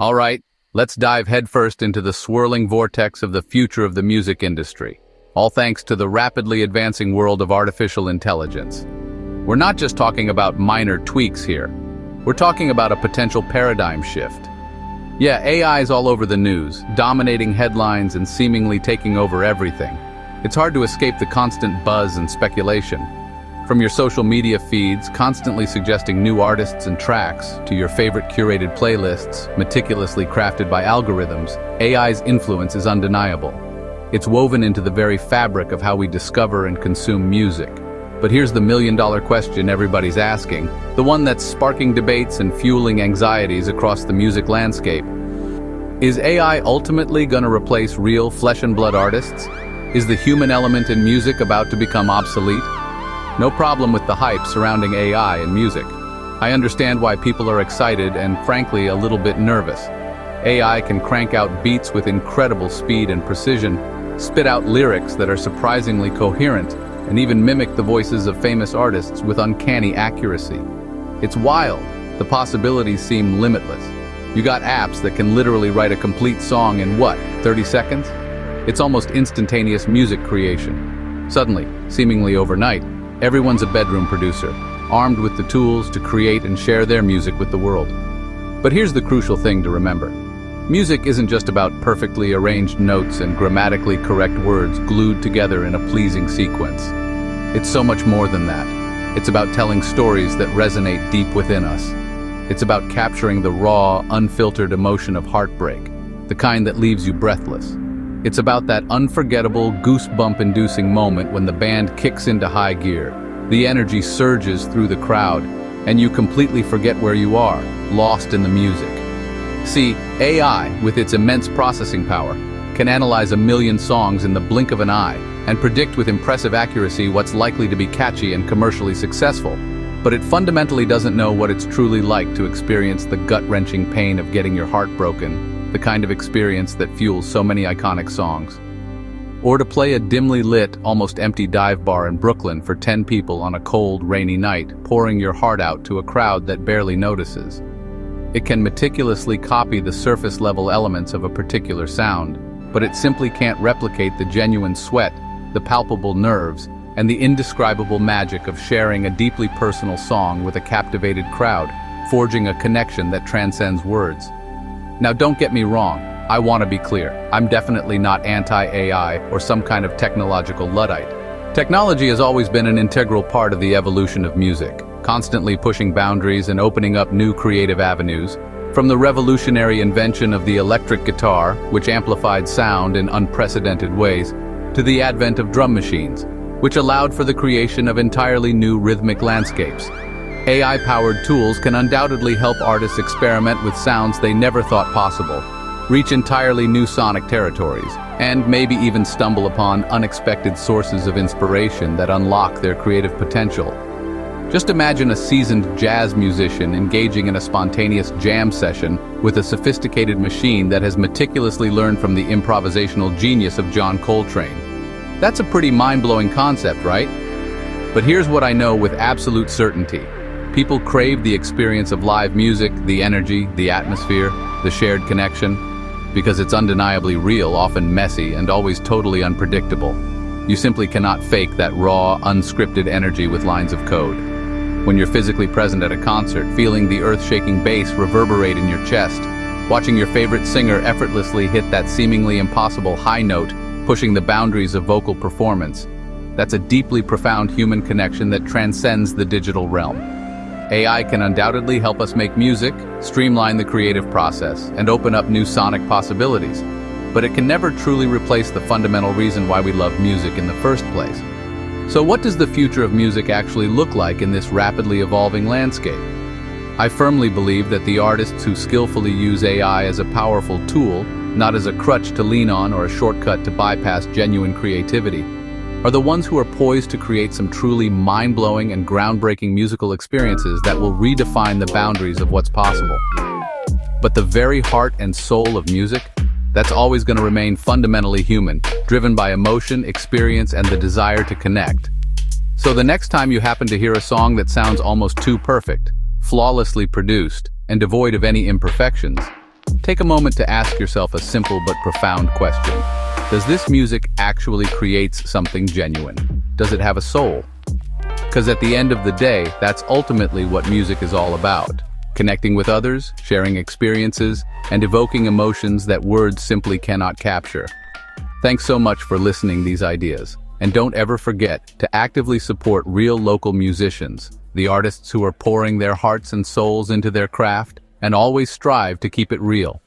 All right, let's dive headfirst into the swirling vortex of the future of the music industry, all thanks to the rapidly advancing world of artificial intelligence. We're not just talking about minor tweaks here. We're talking about a potential paradigm shift. Yeah, AI is all over the news, dominating headlines and seemingly taking over everything. It's hard to escape the constant buzz and speculation. From your social media feeds, constantly suggesting new artists and tracks, to your favorite curated playlists, meticulously crafted by algorithms, AI's influence is undeniable. It's woven into the very fabric of how we discover and consume music. But here's the million-dollar question everybody's asking, the one that's sparking debates and fueling anxieties across the music landscape. Is AI ultimately going to replace real flesh-and-blood artists? Is the human element in music about to become obsolete? No problem with the hype surrounding AI and music. I understand why people are excited and, frankly, a little bit nervous. AI can crank out beats with incredible speed and precision, spit out lyrics that are surprisingly coherent, and even mimic the voices of famous artists with uncanny accuracy. It's wild. The possibilities seem limitless. You got apps that can literally write a complete song in, 30 seconds? It's almost instantaneous music creation. Suddenly, seemingly overnight, everyone's a bedroom producer, armed with the tools to create and share their music with the world. But here's the crucial thing to remember. Music isn't just about perfectly arranged notes and grammatically correct words glued together in a pleasing sequence. It's so much more than that. It's about telling stories that resonate deep within us. It's about capturing the raw, unfiltered emotion of heartbreak, the kind that leaves you breathless. It's about that unforgettable, goosebump-inducing moment when the band kicks into high gear, the energy surges through the crowd, and you completely forget where you are, lost in the music. See, AI, with its immense processing power, can analyze 1 million songs in the blink of an eye and predict with impressive accuracy what's likely to be catchy and commercially successful. But it fundamentally doesn't know what it's truly like to experience the gut-wrenching pain of getting your heart broken, the kind of experience that fuels so many iconic songs. Or to play a dimly lit, almost empty dive bar in Brooklyn for 10 people on a cold, rainy night, pouring your heart out to a crowd that barely notices. It can meticulously copy the surface-level elements of a particular sound, but it simply can't replicate the genuine sweat, the palpable nerves, and the indescribable magic of sharing a deeply personal song with a captivated crowd, forging a connection that transcends words. Now don't get me wrong, I want to be clear. I'm definitely not anti-AI or some kind of technological Luddite. Technology has always been an integral part of the evolution of music, constantly pushing boundaries and opening up new creative avenues. From the revolutionary invention of the electric guitar, which amplified sound in unprecedented ways, to the advent of drum machines, which allowed for the creation of entirely new rhythmic landscapes. AI-powered tools can undoubtedly help artists experiment with sounds they never thought possible, reach entirely new sonic territories, and maybe even stumble upon unexpected sources of inspiration that unlock their creative potential. Just imagine a seasoned jazz musician engaging in a spontaneous jam session with a sophisticated machine that has meticulously learned from the improvisational genius of John Coltrane. That's a pretty mind-blowing concept, right? But here's what I know with absolute certainty. People crave the experience of live music, the energy, the atmosphere, the shared connection, because it's undeniably real, often messy, and always totally unpredictable. You simply cannot fake that raw, unscripted energy with lines of code. When you're physically present at a concert, feeling the earth-shaking bass reverberate in your chest, watching your favorite singer effortlessly hit that seemingly impossible high note, pushing the boundaries of vocal performance, that's a deeply profound human connection that transcends the digital realm. AI can undoubtedly help us make music, streamline the creative process, and open up new sonic possibilities, but it can never truly replace the fundamental reason why we love music in the first place. So what does the future of music actually look like in this rapidly evolving landscape? I firmly believe that the artists who skillfully use AI as a powerful tool, not as a crutch to lean on or a shortcut to bypass genuine creativity, are the ones who are poised to create some truly mind-blowing and groundbreaking musical experiences that will redefine the boundaries of what's possible. But the very heart and soul of music, that's always going to remain fundamentally human, driven by emotion, experience, and the desire to connect. So the next time you happen to hear a song that sounds almost too perfect, flawlessly produced, and devoid of any imperfections, Take a moment to ask yourself a simple but profound question. Does this music actually create something genuine? Does it have a soul? Because at the end of the day, that's ultimately what music is all about. Connecting with others, sharing experiences, and evoking emotions that words simply cannot capture. Thanks so much for listening these ideas. And don't ever forget to actively support real local musicians, the artists who are pouring their hearts and souls into their craft, and always strive to keep it real.